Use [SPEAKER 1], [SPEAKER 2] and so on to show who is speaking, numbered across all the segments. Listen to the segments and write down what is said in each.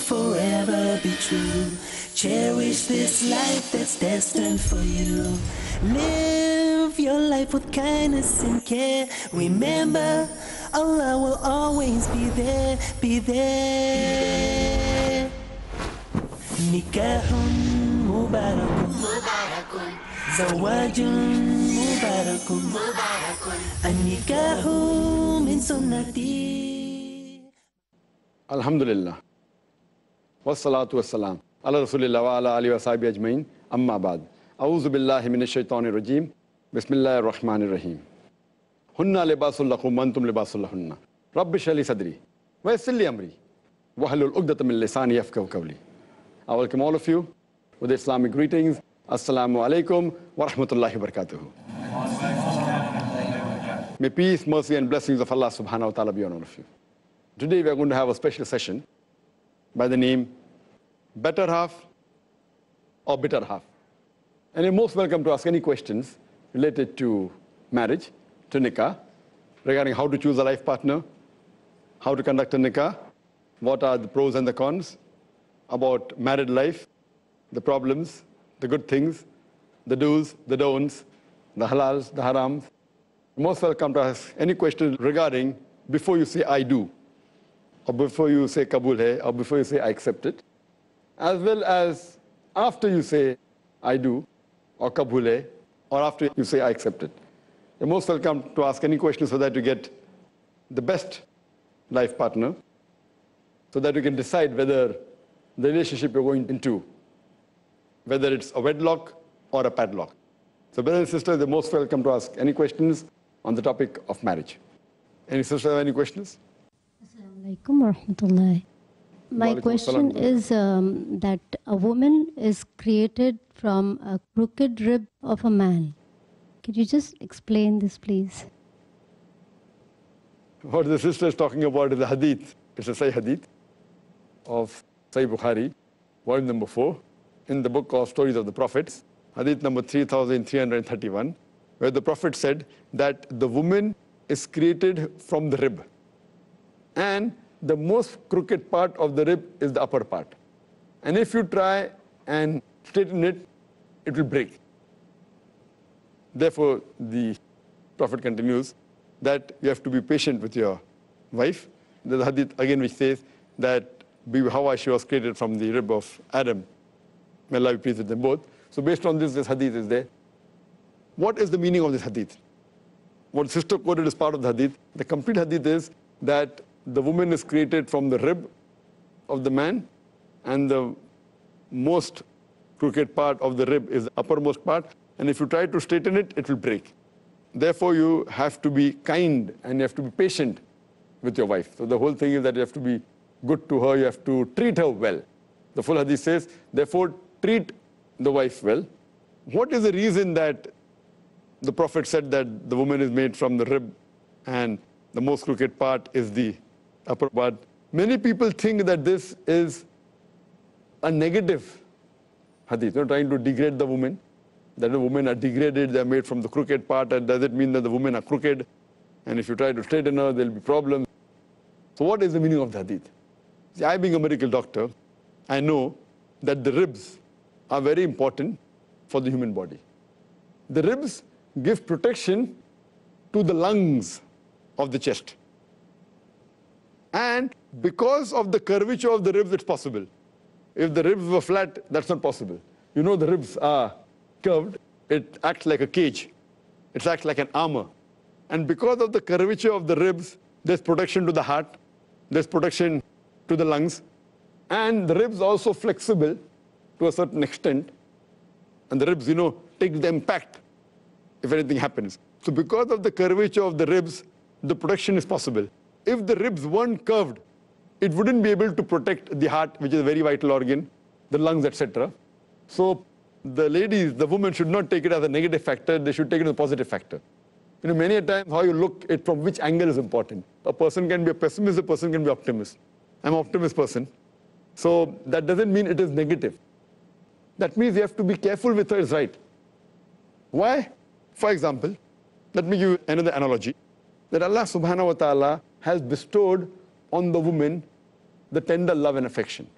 [SPEAKER 1] forever be true. Cherish this life that's destined for you. Live your life with kindness and care. Remember, Allah will always be there, be there. Nikahun mubarakun, zawajun mubarakun, an-nikahu min sunnati.
[SPEAKER 2] Alhamdulillah. Wassalatu wassalam. Ala Rasulillah wa ala alihi wa sahbihi ajmain. Amma ba'd. A'udhu billahi minash shaitanir rajim. Bismillahir rahmanir rahim. Hunna libasul lakum wa antum libasul lahunna. Rabbi shrah li sadri wa yassir li amri wahlul 'uqdatam min lisani yafqahu qawli. I welcome all of you with Islamic greetings. Assalamu alaikum wa rahmatullahi wa barakatuh. May peace, mercy and blessings of Allah subhanahu wa ta'ala be on all of you. Today we are going to have a special session by the name Better Half or Bitter Half. And you're most welcome to ask any questions related to marriage, to nikah, regarding how to choose a life partner, how to conduct a nikah, what are the pros and the cons, about married life, the problems, the good things, the do's, the don'ts, the halals, the harams. You're most welcome to ask any questions regarding before you say I do, or before you say Kabul hai, or before you say I accept it, as well as after you say I do, or Kabul hai, or after you say I accept it. You're most welcome to ask any questions so that you get the best life partner, so that you can decide whether the relationship you're going into, whether it's a wedlock or a padlock. So brothers and sisters, you're most welcome to ask any questions on the topic of marriage. Any sisters have any questions?
[SPEAKER 3] Assalamu alaikum wa rahmatullahi. My question is that a woman is created from a crooked rib of a man. Could you just explain this, please?
[SPEAKER 2] What the sister is talking about is the hadith. It's a Sahih hadith of Sahih Bukhari, volume number 4, in the book of Stories of the Prophets, hadith number 3331, where the Prophet said that the woman is created from the rib. And the most crooked part of the rib is the upper part. And if you try and straighten it, it will break. Therefore, the Prophet continues that you have to be patient with your wife. There's a hadith again which says that how she was created from the rib of Adam. May Allah be pleased with them both. So based on this hadith is there. What is the meaning of this hadith? What the sister quoted is part of the hadith. The complete hadith is that the woman is created from the rib of the man, and the most crooked part of the rib is the uppermost part. And if you try to straighten it, it will break. Therefore, you have to be kind and you have to be patient with your wife. So the whole thing is that you have to be good to her, you have to treat her well. The full hadith says, therefore, treat the wife well. What is the reason that the Prophet said that the woman is made from the rib and the most crooked part is the upper part? Many people think that this is a negative hadith, not trying to degrade the woman, that the women are degraded, they are made from the crooked part, and does it mean that the women are crooked? And if you try to straighten her, there will be problems. So what is the meaning of the hadith? See, I being a medical doctor, I know that the ribs are very important for the human body. The ribs give protection to the lungs of the chest. And because of the curvature of the ribs, it's possible. If the ribs were flat, that's not possible. You know, the ribs are curved, it acts like a cage. It acts like an armor. And because of the curvature of the ribs, there's protection to the heart, there's protection to the lungs, and the ribs are also flexible to a certain extent. And the ribs, you know, take the impact if anything happens. So because of the curvature of the ribs, the protection is possible. If the ribs weren't curved, it wouldn't be able to protect the heart, which is a very vital organ, the lungs, etc. So the ladies, the women should not take it as a negative factor, they should take it as a positive factor. You know, many a times how you look at from which angle is important. A person can be a pessimist, a person can be optimist. I'm an optimist person. So that doesn't mean it is negative. That means you have to be careful with her is right. Why? For example, let me give you another analogy. That Allah subhanahu wa ta'ala has bestowed on the woman the tender love and affection.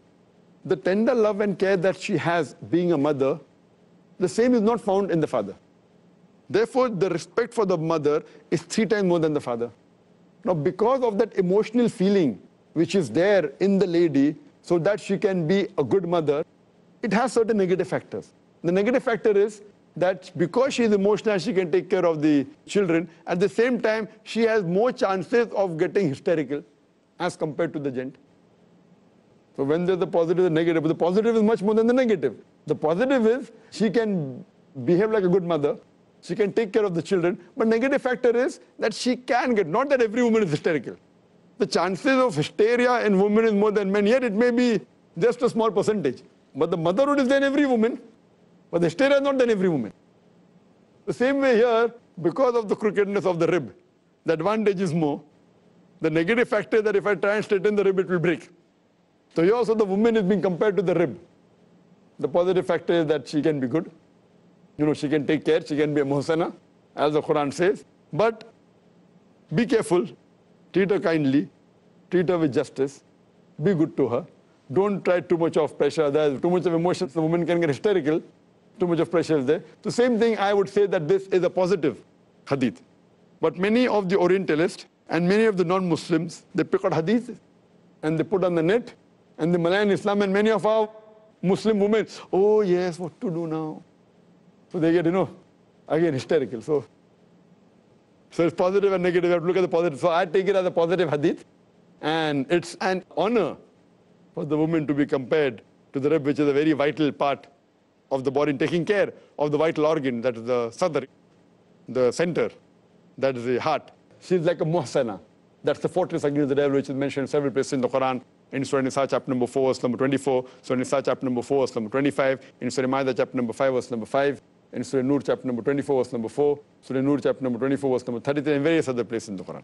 [SPEAKER 2] the tender love and care that she has being a mother, the same is not found in the father. Therefore, the respect for the mother is 3 times more than the father. Now, because of that emotional feeling which is there in the lady, so that she can be a good mother, it has certain negative factors. The negative factor is that because she is emotional, she can take care of the children. At the same time, she has more chances of getting hysterical as compared to the gent. So when there's the positive and negative, but the positive is much more than the negative. The positive is she can behave like a good mother, she can take care of the children, but negative factor is that she can get, not that every woman is hysterical. The chances of hysteria in women is more than men, yet it may be just a small percentage. But the motherhood is there in every woman, but the hysteria is not there in every woman. The same way here, because of the crookedness of the rib, the advantage is more. The negative factor is that if I try and straighten the rib, it will break. So here also the woman is being compared to the rib. The positive factor is that she can be good. She can take care, she can be a muhsana, as the Qur'an says. But be careful, treat her kindly, treat her with justice, be good to her. Don't try too much of pressure. There's too much of emotions, the woman can get hysterical. Too much of pressure is there. The same thing, I would say that this is a positive hadith. But many of the Orientalists and many of the non-Muslims, they pick out hadith and they put on the net and they malign Islam, and many of our Muslim women, oh yes, what to do now? So they get, again hysterical. So it's positive and negative. You have to look at the positive. So I take it as a positive hadith. And it's an honor for the woman to be compared to the rib, which is a very vital part of the body, in taking care of the vital organ, that is the sadr, the center, that is the heart. She's like a muhsana. That's the fortress against the devil, which is mentioned in several places in the Qur'an. In Surah Nisa, chapter number 4, verse number 24. Surah Nisa, chapter number 4, verse number 25. In Surah Ma'idah, chapter number 5, verse number 5. In Surah Nur, chapter number 24, verse number 4. Surah Nur, chapter number 24, verse number 33, and various other places in the Qur'an.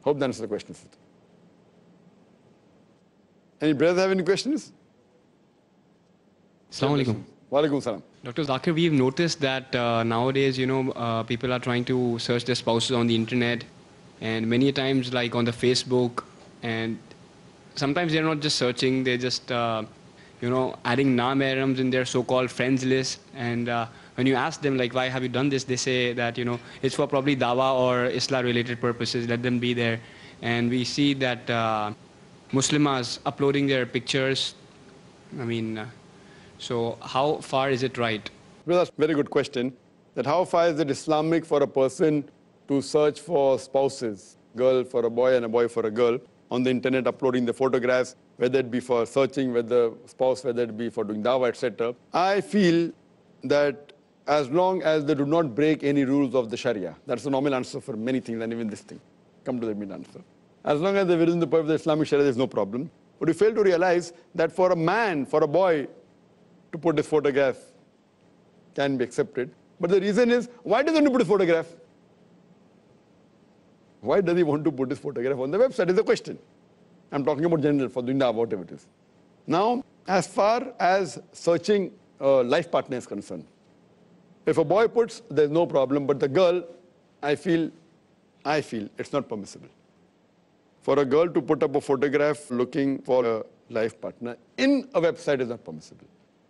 [SPEAKER 2] Hope that answers the question. Any brothers have any questions?
[SPEAKER 4] Assalamu alaikum.
[SPEAKER 2] Wa alaikum salam.
[SPEAKER 4] Dr. Zakir, we've noticed that nowadays, people are trying to search their spouses on the internet, and many times, like on the Facebook, and sometimes they're not just searching, they're just, adding na-mahrams in their so-called friends list. And when you ask them, like, why have you done this? They say that, it's for probably dawah or Islah-related purposes. Let them be there. And we see that Muslimas uploading their pictures. So how far is it right?
[SPEAKER 2] Well, that's a very good question. That how far is it Islamic for a person to search for spouses, girl for a boy and a boy for a girl, on the internet, uploading the photographs, whether it be for searching, whether spouse, whether it be for doing dawah, etc. I feel that as long as they do not break any rules of the Sharee'ah, that's the normal answer for many things, and even this thing. Come to the mid answer. As long as they're within the purpose of the Islamic Sharee'ah, there's no problem. But we fail to realize that for a man, for a boy, to put his photograph can be accepted. But the reason is, why does he want to put his photograph? Why does he want to put his photograph on the website is the question. I'm talking about general, for doing dawah, whatever it is. Now, as far as searching a life partner is concerned, if a boy puts, there's no problem, but the girl, I feel it's not permissible. For a girl to put up a photograph looking for a life partner in a website is not permissible.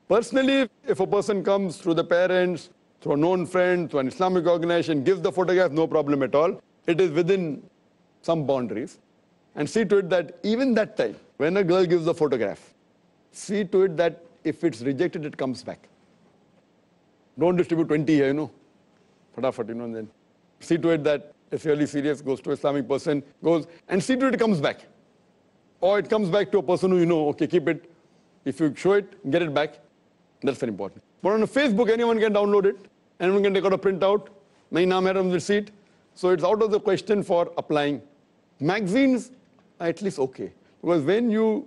[SPEAKER 2] Personally, if a person comes through the parents, through a known friend, through an Islamic organization, gives the photograph, no problem at all. It is within some boundaries. And see to it that even that time, when a girl gives the photograph, see to it that if it's rejected, it comes back. Don't distribute 20 here, Fatafat, and then see to it that it's really serious, goes to an Islamic person, goes, and see to it comes back. Or it comes back to a person who okay, keep it. If you show it, get it back. That's very important. But on Facebook, anyone can download it. Anyone can take out a printout. Nahi naam hai receipt. So it's out of the question for applying. Magazines are at least okay. Because when you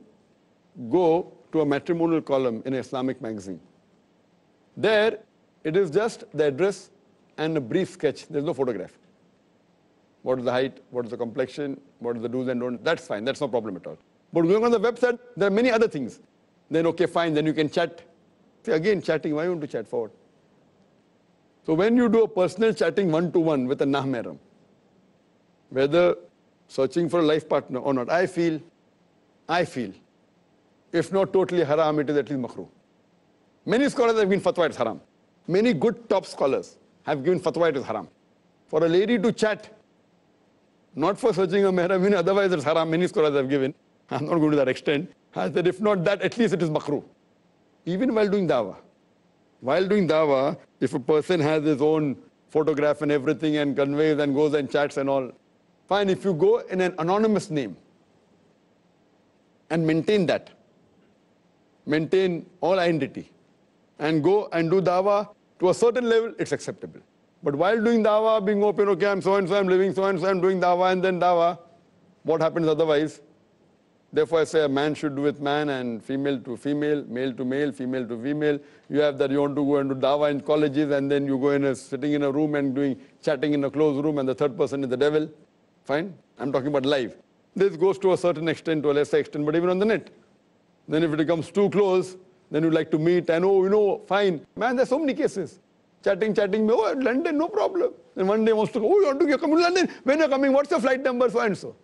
[SPEAKER 2] go to a matrimonial column in an Islamic magazine, there it is just the address and a brief sketch. There's no photograph. What is the height? What is the complexion? What is the do's and don'ts? That's fine. That's no problem at all. But going on the website, there are many other things. Then okay, fine. Then you can chat. See, again, chatting. Why you want to chat forward? So when you do a personal chatting one-to-one with a nah-mahram, whether searching for a life partner or not, I feel, if If not totally haram, it is at least makruh. Many scholars have given fatwa it's haram. Many good top scholars have given fatwa it is haram. For a lady to chat, not for searching a mehram, otherwise it's haram. Many scholars have given. I'm not going to that extent. I said, if not that, at least it is makruh. Even while doing dawah. While doing dawah, if a person has his own photograph and everything and conveys and goes and chats and all, fine. If you go in an anonymous name and maintain that, maintain all identity, and go and do dawah, to a certain level, it's acceptable. But while doing dawah, being open, okay, I'm so and so, I'm living so and so, I'm doing dawah, and then dawah, what happens otherwise? Therefore, I say a man should do with man and female to female, male to male, female to female. You have that you want to go and do dawah in colleges, and then you go in sitting in a room and doing chatting in a closed room, and the third person is the devil. Fine? I'm talking about live. This goes to a certain extent, to a lesser extent, but even on the net. Then if it becomes too close, then you like to meet and, oh, you know, fine. Man, there's so many cases. Chatting, oh, London, no problem. And one day wants to go, oh, you want to come to London? When you're coming, what's your flight number, so and so?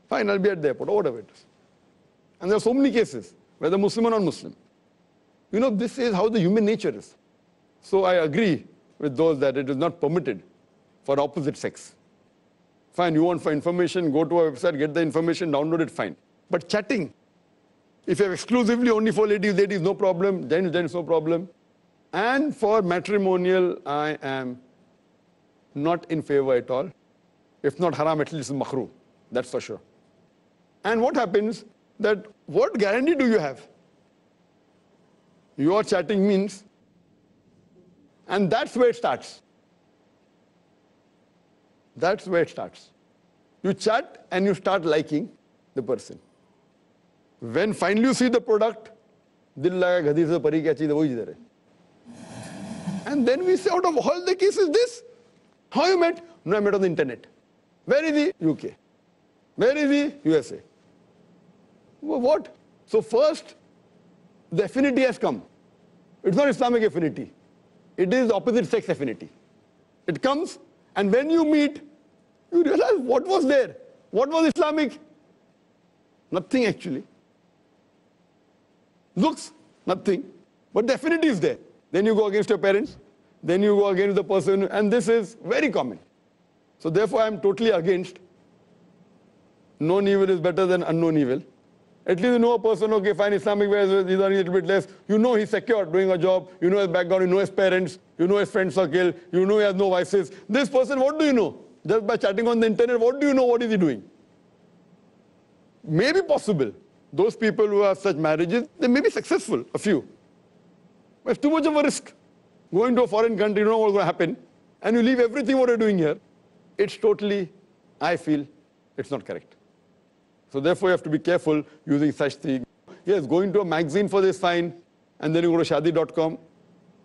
[SPEAKER 2] Fine, I'll be at the airport, or whatever it is. And there are so many cases, whether Muslim or non-Muslim. You know, this is how the human nature is. So I agree with those that it is not permitted for opposite sex. Fine, you want for information, go to a website, get the information, download it, fine. But chatting, if you have exclusively only for ladies, no problem, gents, no problem. And for matrimonial, I am not in favor at all. If not haram, at least makruh. That's for sure. And what happens, that what guarantee do you have? Your chatting means, and that's where it starts. That's where it starts. You chat and you start liking the person. When finally you see the product, dil laga ghadi se pari kya cheez hai, wohi idhar hai. And then we say, out of all the cases, this. How you met? No, I met on the internet. Where is he? UK. Where is he? USA. What? So first, the affinity has come. It's not Islamic affinity. It is opposite sex affinity. It comes, and when you meet, you realize what was there. What was Islamic? Nothing actually. Looks, nothing. But the affinity is there. Then you go against your parents. Then you go against the person. And this is very common. So therefore, I am totally against. Known evil is better than unknown evil. At least you know a person, okay, fine, Islamic ways, he's earning a little bit less. You know he's secure doing a job. You know his background. You know his parents. You know his friend circle. You know he has no vices. This person, what do you know? Just by chatting on the internet, what do you know? What is he doing? Maybe possible. Those people who have such marriages, they may be successful, a few. But it's too much of a risk. Going to a foreign country, you don't know what's going to happen. And you leave everything what you're doing here. It's totally, I feel, it's not correct. So therefore, you have to be careful using such things. Yes, going to a magazine for this, fine. And then you go to shadi.com.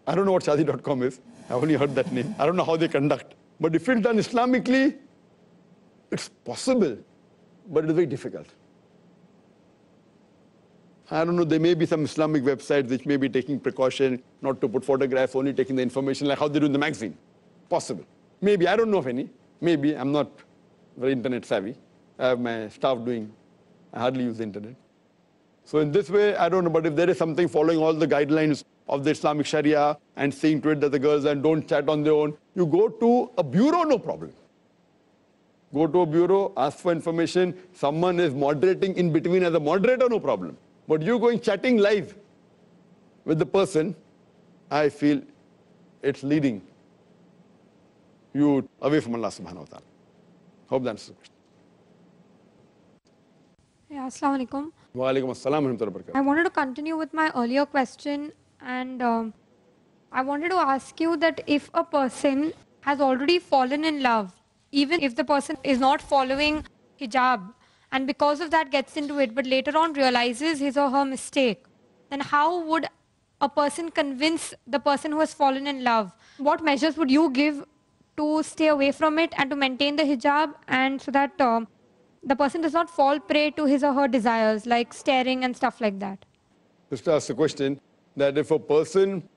[SPEAKER 2] I don't know what shadi.com is. I've only heard that name. I don't know how they conduct. But if it's done Islamically, it's possible. But it's very difficult. I don't know, there may be some Islamic websites which may be taking precaution not to put photographs, only taking the information like how they do in the magazine. Possible. Maybe, I don't know of any. Maybe, I'm not very internet savvy. I have my staff doing, I hardly use the internet. So in this way, I don't know, but if there is something following all the guidelines of the Islamic Sharee'ah and seeing to it that the girls and don't chat on their own, you go to a bureau, no problem. Go to a bureau, ask for information. Someone is moderating in between as a moderator, no problem. But you going chatting live with the person, I feel it's leading you away from Allah subhanahu wa ta'ala. Hope that answers the question.
[SPEAKER 5] Yeah, Assalamu alaikum.
[SPEAKER 2] Wa alaikum assalam wa rahmatullahi wa barakatuh.
[SPEAKER 5] I wanted to continue with my earlier question, and I wanted to ask you that if a person has already fallen in love, even if the person is not following hijab, and because of that gets into it, but later on realizes his or her mistake, then how would a person convince the person who has fallen in love? What measures would you give to stay away from it and to maintain the hijab, and so that the person does not fall prey to his or her desires, like staring and stuff like that?
[SPEAKER 2] Just to ask the question that if a person,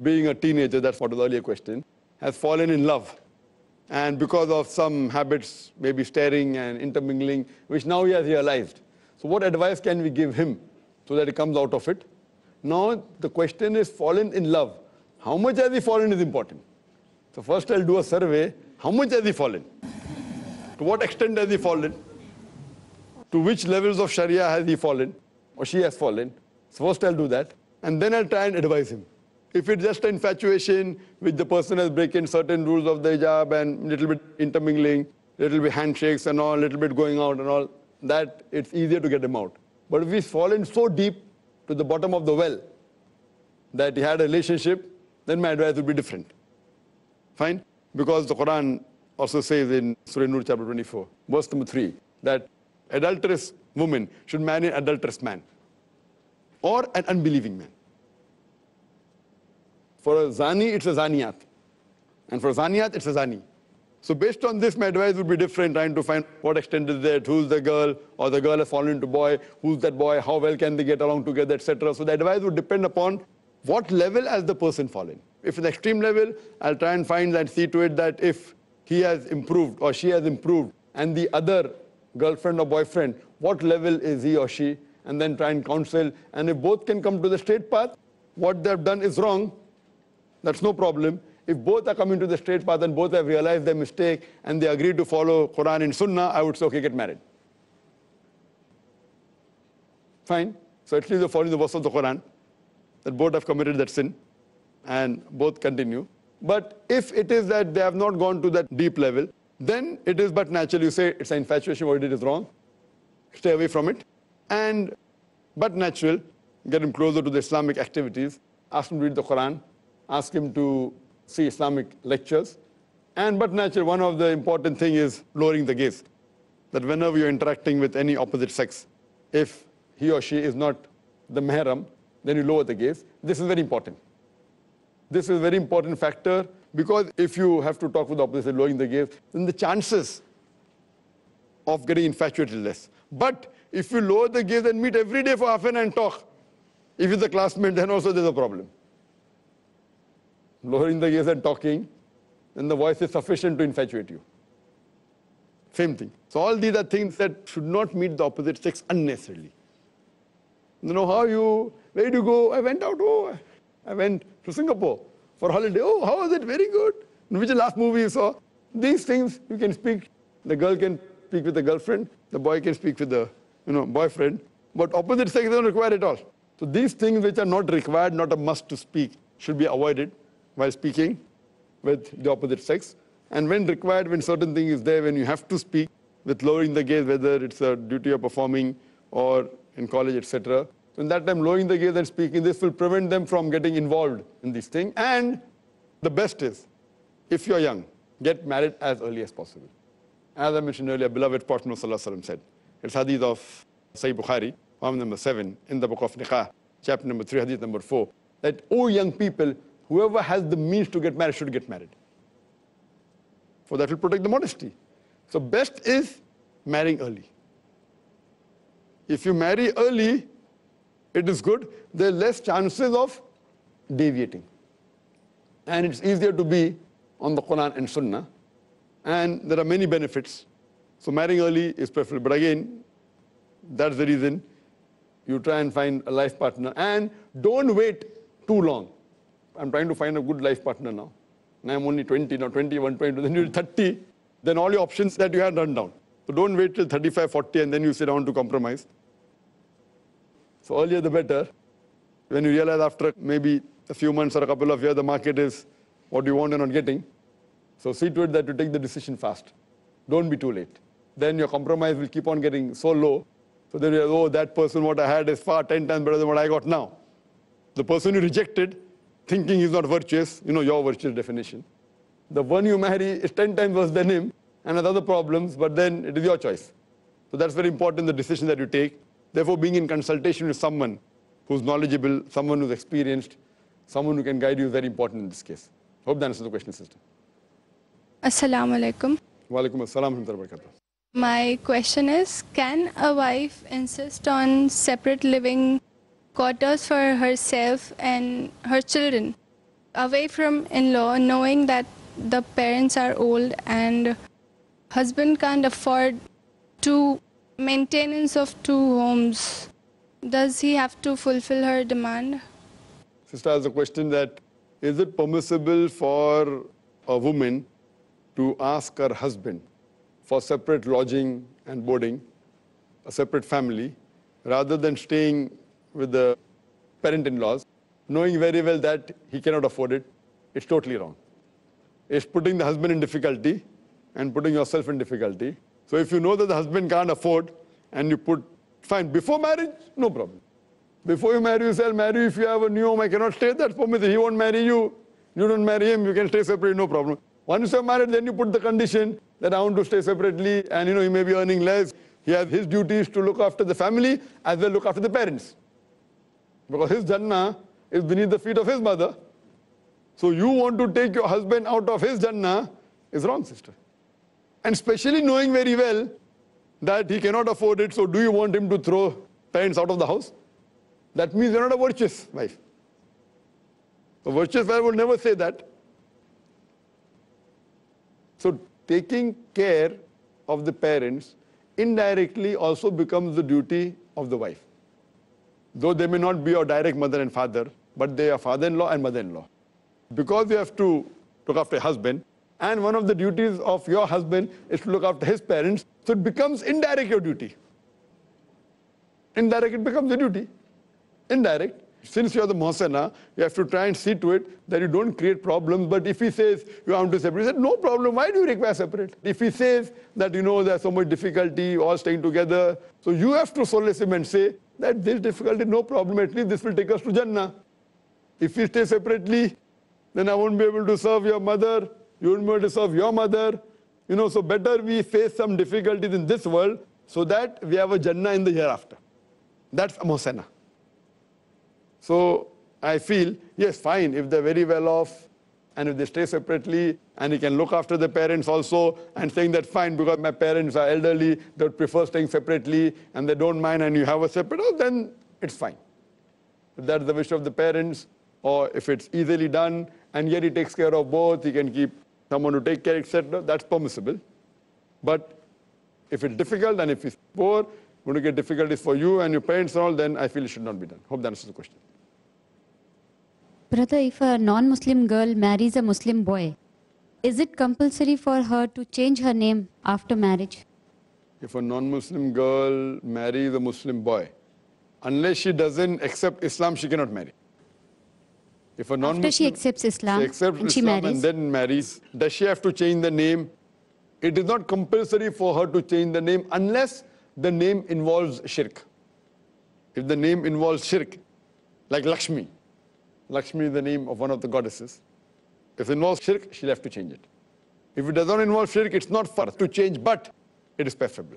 [SPEAKER 2] being a teenager, that's what was the earlier question, has fallen in love, and because of some habits, maybe staring and intermingling, which now he has realized. So what advice can we give him so that he comes out of it. Now the question is fallen in love. How much has he fallen is important. So first I'll do a survey. How much has he fallen? To what extent has he fallen? To which levels of Sharia has he fallen or she has fallen? So first I'll do that. And then I'll try and advise him. If it's just an infatuation which the person has breaking certain rules of the hijab and little bit intermingling, little bit handshakes and all, little bit going out and all, that it's easier to get him out. But if he's fallen so deep to the bottom of the well that he had a relationship, then my advice would be different. Fine? Because the Qur'an also says in Surah Nur chapter 24, verse number 3, that adulterous woman should marry an adulterous man or an unbelieving man. For a zani, it's a zaniyat. And for a zaniyat, it's a zani. So based on this, my advice would be different, trying to find what extent is that, who's the girl, or the girl has fallen into boy, who's that boy, how well can they get along together, etc. So the advice would depend upon what level has the person fallen. If it's extreme level, I'll try and find and see to it that if he has improved or she has improved, and the other girlfriend or boyfriend, what level is he or she, and then try and counsel. And if both can come to the straight path, what they've done is wrong, that's no problem. If both are coming to the straight path and both have realized their mistake and they agree to follow Qur'an and Sunnah, I would say, okay, get married. Fine. So at least they're following the verse of the Qur'an, that both have committed that sin and both continue. But if it is that they have not gone to that deep level, then it is but natural. You say it's an infatuation, what you did is wrong. Stay away from it. And but natural, get him closer to the Islamic activities, ask him to read the Qur'an, ask him to see Islamic lectures. And but natural, one of the important thing is lowering the gaze. That whenever you're interacting with any opposite sex, if he or she is not the mahram, then you lower the gaze. This is very important. This is a very important factor, because if you have to talk with the opposite, lowering the gaze, then the chances of getting infatuated is less. But if you lower the gaze and meet every day for half an hour and talk, if it's a classmate, then also there's a problem. Lowering the gaze and talking, then the voice is sufficient to infatuate you. Same thing. So all these are things that should not meet the opposite sex unnecessarily. You know, where did you go? I went out, I went to Singapore for holiday. Oh, how was it? Very good. Which is the last movie you saw? These things you can speak. The girl can speak with the girlfriend. The boy can speak with the boyfriend. But opposite sex don't require it all. So these things which are not required, not a must to speak, should be avoided while speaking with the opposite sex. And when required, when certain thing is there, when you have to speak with lowering the gaze, whether it's a duty of performing or in college, etc. So in that time, lowering the gaze and speaking, this will prevent them from getting involved in these things. And the best is, if you're young, get married as early as possible. As I mentioned earlier, beloved Prophet Muhammad said, it's hadith of Sahih Bukhari, volume number 7, in the book of Nikah, chapter number 3, hadith number 4, that, O young people, whoever has the means to get married should get married. For that will protect the modesty. So best is marrying early. If you marry early, it is good. There are less chances of deviating. And it's easier to be on the Qur'an and Sunnah. And there are many benefits. So marrying early is preferable. But again, that's the reason you try and find a life partner. And don't wait too long. I'm trying to find a good life partner now. And I'm only 20, now 21, 22, then you're 30. Then all your options that you had run down. So don't wait till 35, 40 and then you sit down to compromise. So earlier the better. When you realize after maybe a few months or a couple of years, the market is what you want and not getting. So see to it that you take the decision fast. Don't be too late. Then your compromise will keep on getting so low. So then you're, oh, that person, what I had is far 10 times better than what I got now. The person you rejected, thinking he's not virtuous, your virtuous definition. The one you marry is 10 times worse than him and has other problems, but then it is your choice. So that's very important, the decision that you take. Therefore, being in consultation with someone who's knowledgeable, someone who's experienced, someone who can guide you is very important in this case. Hope that answers the question, sister.
[SPEAKER 6] Assalamu alaikum.
[SPEAKER 2] Wa alaikum assalam wa rahmatullahi wa barakatuh.
[SPEAKER 6] My question is, can a wife insist on separate living quarters for herself and her children, away from in-law, knowing that the parents are old and husband can't afford maintenance of two homes? does he have to fulfill her demand?
[SPEAKER 2] Sister has a question that, is it permissible for a woman to ask her husband for separate lodging and boarding, a separate family, rather than staying with the parent-in-laws, knowing very well that he cannot afford it? It's totally wrong. It's putting the husband in difficulty and putting yourself in difficulty. So if you know that the husband can't afford and you put, fine, before marriage, no problem. Before you marry, you say, I'll marry you if you have a new home, I cannot stay, that's permissible. He won't marry you, you don't marry him, you can stay separately, no problem. Once you are married, then you put the condition that I want to stay separately, and he may be earning less. He has his duties to look after the family as well look after the parents. Because his Jannah is beneath the feet of his mother. So you want to take your husband out of his Jannah is wrong, sister. And especially knowing very well that he cannot afford it, so do you want him to throw parents out of the house? That means you're not a virtuous wife. A virtuous wife would never say that. So taking care of the parents indirectly also becomes the duty of the wife. Though they may not be your direct mother and father, but they are father-in-law and mother-in-law. Because you have to look after your husband, and one of the duties of your husband is to look after his parents, so it becomes indirect your duty. Indirect, it becomes a duty. Indirect. Since you are the muhsana, you have to try and see to it that you don't create problems. But if he says you want to separate, you say, no problem, why do you require separate? If he says that, there's so much difficulty, all staying together, so you have to solace him and say that this difficulty, no problem, at least this will take us to Jannah. If we stay separately, then I won't be able to serve your mother, you won't be able to serve your mother. So better we face some difficulties in this world so that we have a Jannah in the hereafter. That's a muhsana. So I feel, yes, fine, if they're very well off and if they stay separately and he can look after the parents also and saying that fine, because my parents are elderly, they would prefer staying separately and they don't mind and you have a separate house, then it's fine. If that's the wish of the parents, or if it's easily done and yet he takes care of both, he can keep someone to take care, etc., that's permissible. But if it's difficult and if it's poor, going to get difficulties for you and your parents and all, then I feel it should not be done. Hope that answers the question.
[SPEAKER 7] Brother, if a non-Muslim girl marries a Muslim boy, is it compulsory for her to change her name after marriage?
[SPEAKER 2] If a non-Muslim girl marries a Muslim boy, unless she doesn't accept Islam, she cannot marry. If a non-Muslim,
[SPEAKER 7] after she accepts Islam,
[SPEAKER 2] she accepts
[SPEAKER 7] and she
[SPEAKER 2] Islam
[SPEAKER 7] marries,
[SPEAKER 2] and then marries, does she have to change the name? It is not compulsory for her to change the name unless the name involves shirk. If the name involves shirk, like Lakshmi. Lakshmi is the name of one of the goddesses. If it involves shirk, she'll have to change it. If it does not involve shirk, it's not for to change, but it is preferable.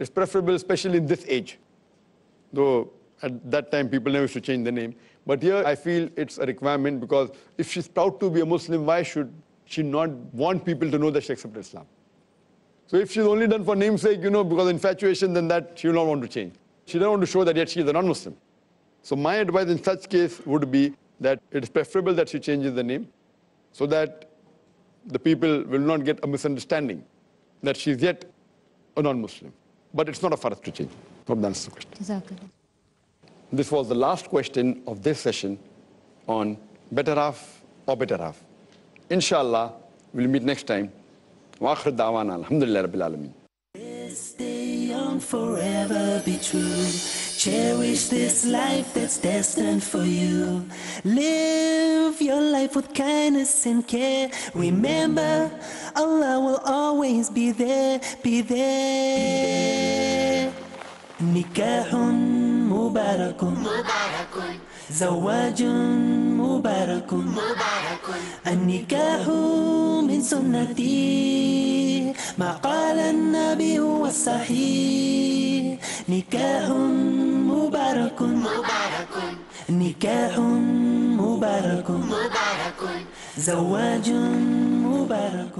[SPEAKER 2] It's preferable, especially in this age. Though at that time, people never used to change the name. But here, I feel it's a requirement because if she's proud to be a Muslim, why should she not want people to know that she accepted Islam? So if she's only done for namesake, because of infatuation, then that she will not want to change. She doesn't want to show that yet she is a non-Muslim. So my advice in such case would be that it is preferable that she changes the name so that the people will not get a misunderstanding that she is yet a non-Muslim. But it's not a farz to change. Hope that answers the question.
[SPEAKER 7] Zakir.
[SPEAKER 2] This was the last question of this session on better half or better half. Inshallah, we'll meet next time. Wa akhir da'wana alhamdulillah rabbil alameen.
[SPEAKER 1] Stay young, forever be true. Cherish this life that's destined for you. Live your life with kindness and care. Remember, Allah will always be there, be there. Nikahun mubarakun, zawajun mubarakun, النكاح من سنتي ما قال النبي هو الصحيح نكاح مبارك نكاح مبارك زواج مبارك